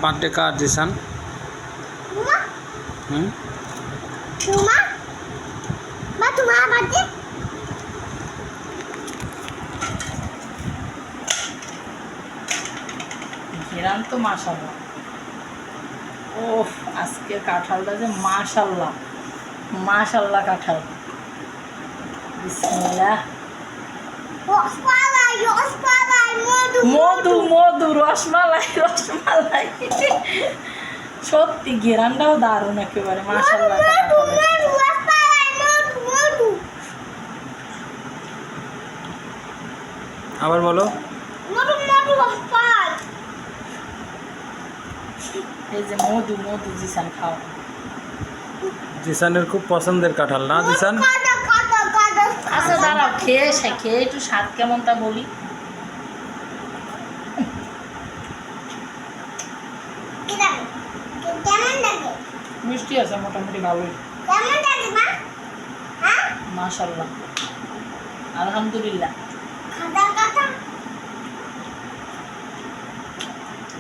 Birthday কার জিসান? হুম, ঘেরান তো মাশাল্লাহ। ওফ, আজকের কাঁঠালটা যে মাশাল্লাহ মাশাল্লাহ কাঁঠাল। বিসমিল্লাহ। মধু মধু রসমালাই রসমালাই। সত্যি ঘেরানটাও দারুণ একেবারে মাশাল্লাহ। আবার বলো। এই যে মধু মধু জিসান খাও। জিসানের খুব পছন্দের কাঁঠাল না জিসান? আচ্ছা দাঁড়াও, খেয়ে একটু স্বাদ কেমন তা বলি। মিষ্টি আছে মোটামুটি ভালোই। মাশাল্লাহ আলহামদুলিল্লাহ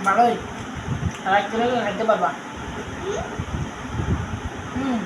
ভালোই। আর এক করে খাইতে পারবা। হুম।